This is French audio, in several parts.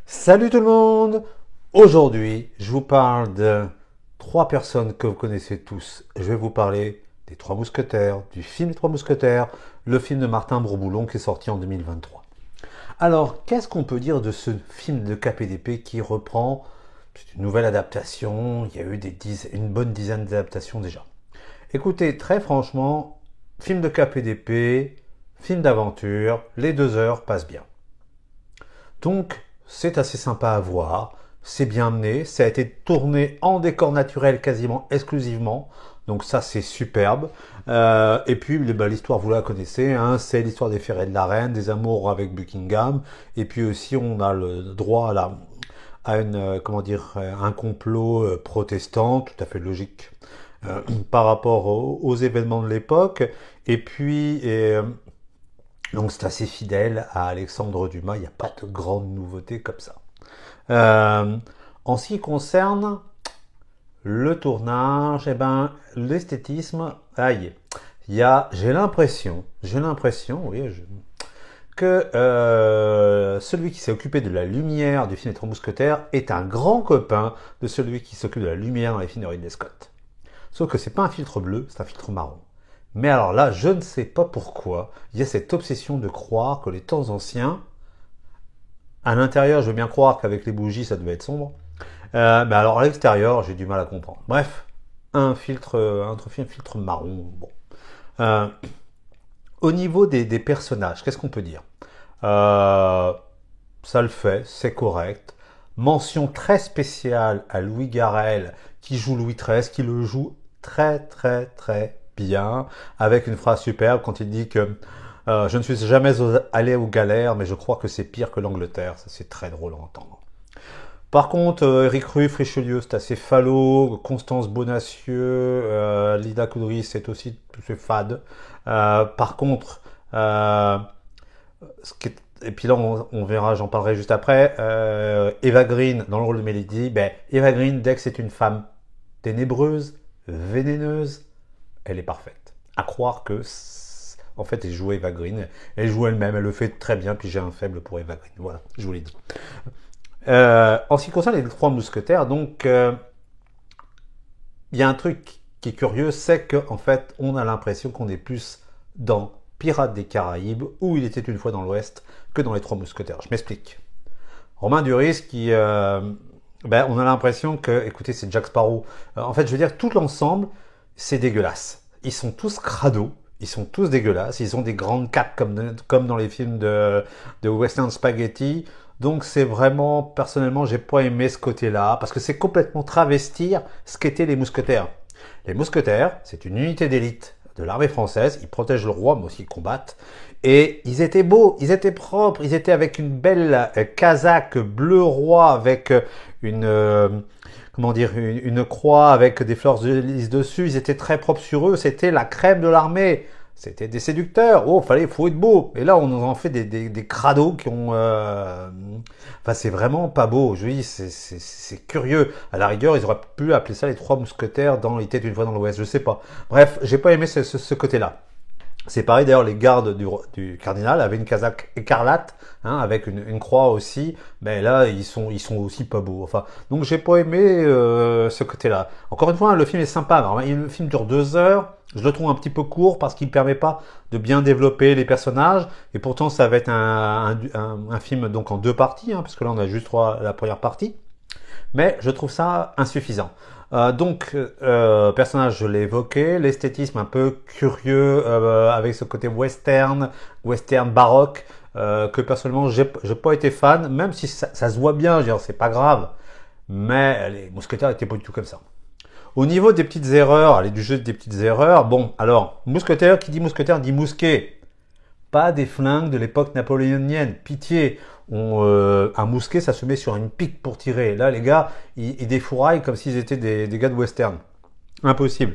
Salut tout le monde! Aujourd'hui, je vous parle de trois personnes que vous connaissez tous. Je vais vous parler des Trois Mousquetaires, du film des Trois Mousquetaires, le film de Martin Bourboulon qui est sorti en 2023. Alors, qu'est-ce qu'on peut dire de ce film de KPDP qui reprend c'est une nouvelle adaptation? Il y a eu une bonne dizaine d'adaptations déjà. Écoutez, très franchement, film de KPDP, film d'aventure, les 2 heures passent bien. Donc, c'est assez sympa à voir, c'est bien mené, ça a été tourné en décor naturel quasiment exclusivement, donc ça c'est superbe. Et puis l'histoire vous la connaissez, hein, c'est l'histoire des ferrets de la reine, des amours avec Buckingham, et puis aussi on a le droit à un complot protestant, tout à fait logique par rapport aux événements de l'époque, et puis donc c'est assez fidèle à Alexandre Dumas, il n'y a pas de grande nouveauté comme ça. Euh, En ce qui concerne le tournage, l'esthétisme, aïe, j'ai l'impression, oui, que celui qui s'est occupé de la lumière du film des Trois Mousquetaires est un grand copain de celui qui s'occupe de la lumière dans les films de Ridley Scott. Sauf que c'est pas un filtre bleu, c'est un filtre marron. Mais alors là, je ne sais pas pourquoi, il y a cette obsession de croire que les temps anciens, à l'intérieur, je veux bien croire qu'avec les bougies, ça devait être sombre. Mais alors à l'extérieur, j'ai du mal à comprendre. Bref, un filtre marron. Bon. Euh, Au niveau des personnages, qu'est-ce qu'on peut dire? Euh, Ça le fait, c'est correct. Mention très spéciale à Louis Garrel, qui joue Louis XIII, qui le joue très très très bien, avec une phrase superbe quand il dit que je ne suis jamais allé aux galères, mais je crois que c'est pire que l'Angleterre. Ça, c'est très drôle à entendre. Par contre, Eric Ruff, Richelieu, c'est assez falot. Constance Bonacieux, Lida Coudry, c'est fade. Par contre, et puis là, on verra, j'en parlerai juste après. Eva Green, dans le rôle de Melody, Eva Green, dès que c'est une femme ténébreuse, vénéneuse, elle est parfaite. À croire que, en fait, elle joue Eva Green. Elle joue elle-même, elle le fait très bien, puis j'ai un faible pour Eva Green. Voilà, je vous l'ai dit. En ce qui concerne les Trois Mousquetaires, donc, il y a un truc qui est curieux, c'est qu'en fait, on a l'impression qu'on est plus dans Pirates des Caraïbes, où il était une fois dans l'Ouest, que dans les Trois Mousquetaires. Je m'explique. Romain Duris qui... on a l'impression que, écoutez, c'est Jack Sparrow. En fait, je veux dire, tout l'ensemble, c'est dégueulasse. Ils sont tous crados, ils sont tous dégueulasses, ils ont des grandes capes comme dans les films de Western Spaghetti. Donc c'est vraiment, personnellement, j'ai pas aimé ce côté-là, parce que c'est complètement travestir ce qu'étaient les mousquetaires. Les mousquetaires, c'est une unité d'élite de l'armée française, ils protègent le roi, mais aussi ils combattent. Et ils étaient beaux, ils étaient propres, ils étaient avec une belle casaque bleu roi avec une croix avec des fleurs de lys dessus. Ils étaient très propres sur eux, c'était la crème de l'armée. C'était des séducteurs. Oh, faut être beau. Et là, on nous en fait des crados qui ont. Enfin, c'est vraiment pas beau. Je dis, c'est curieux. À la rigueur, ils auraient pu appeler ça les Trois Mousquetaires dans les têtes d'une fois dans l'Ouest. Je sais pas. Bref, j'ai pas aimé ce côté-là. C'est pareil d'ailleurs, les gardes du cardinal avaient une casaque écarlate, hein, avec une croix aussi. Mais là, ils sont aussi pas beaux. Enfin, donc j'ai pas aimé ce côté-là. Encore une fois, hein, le film est sympa. Alors, le film dure 2 heures. Je le trouve un petit peu court parce qu'il ne permet pas de bien développer les personnages. Et pourtant, ça va être un film donc en 2 parties, hein, parce que là, on a juste la première partie. Mais je trouve ça insuffisant. Personnage, je l'ai évoqué, l'esthétisme un peu curieux avec ce côté western baroque, que personnellement j'ai pas été fan, même si ça se voit bien, je veux dire, c'est pas grave. Mais les mousquetaires étaient pas du tout comme ça. Au niveau des petites erreurs, allez, du jeu des petites erreurs, bon, alors, mousquetaire, qui dit mousquetaire dit mousquet. Pas des flingues de l'époque napoléonienne, pitié. Un mousquet, ça se met sur une pique pour tirer. Là, les gars, ils défouraillent comme s'ils étaient des gars de western. Impossible.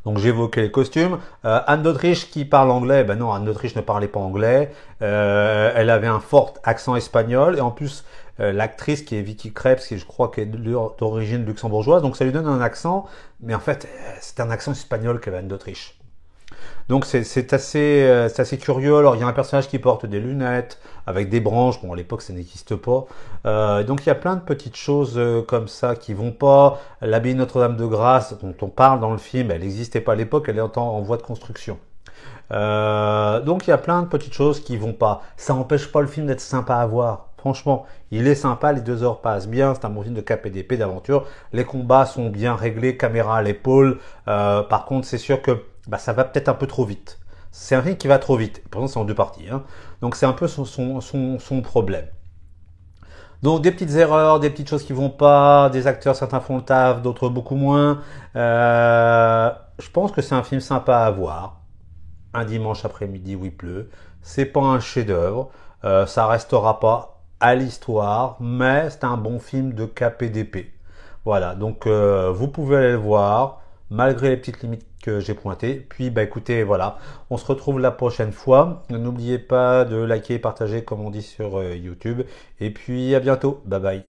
Donc j'évoquais les costumes. Anne d'Autriche qui parle anglais, ben non, Anne d'Autriche ne parlait pas anglais. Elle avait un fort accent espagnol et en plus l'actrice qui est Vicky Krieps, qui je crois qu'est d'origine luxembourgeoise, donc ça lui donne un accent, mais en fait c'est un accent espagnol qu'avait Anne d'Autriche. Donc c'est assez curieux. Alors il y a un personnage qui porte des lunettes avec des branches. Bon, à l'époque ça n'existe pas. Donc il y a plein de petites choses comme ça qui vont pas. L'abbaye Notre-Dame de Grâce dont on parle dans le film, elle n'existait pas à l'époque. Elle est en voie de construction. Donc il y a plein de petites choses qui vont pas. Ça n'empêche pas le film d'être sympa à voir. Franchement, il est sympa, les 2 heures passent bien, c'est un bon film de cap et d'épée d'aventure. Les combats sont bien réglés, caméra à l'épaule. Par contre, c'est sûr que ça va peut-être un peu trop vite. C'est un film qui va trop vite. Pourtant, c'est en 2 parties. Hein. Donc c'est un peu son problème. Donc des petites erreurs, des petites choses qui vont pas, des acteurs, certains font le taf, d'autres beaucoup moins. Je pense que c'est un film sympa à voir un dimanche après-midi où il pleut. C'est pas un chef-d'œuvre, ça restera pas à l'histoire, mais c'est un bon film de cap et d'épée. Voilà, donc vous pouvez aller le voir, malgré les petites limites que j'ai pointées. Puis bah écoutez, voilà, on se retrouve la prochaine fois. N'oubliez pas de liker et partager comme on dit sur YouTube. Et puis à bientôt, bye bye.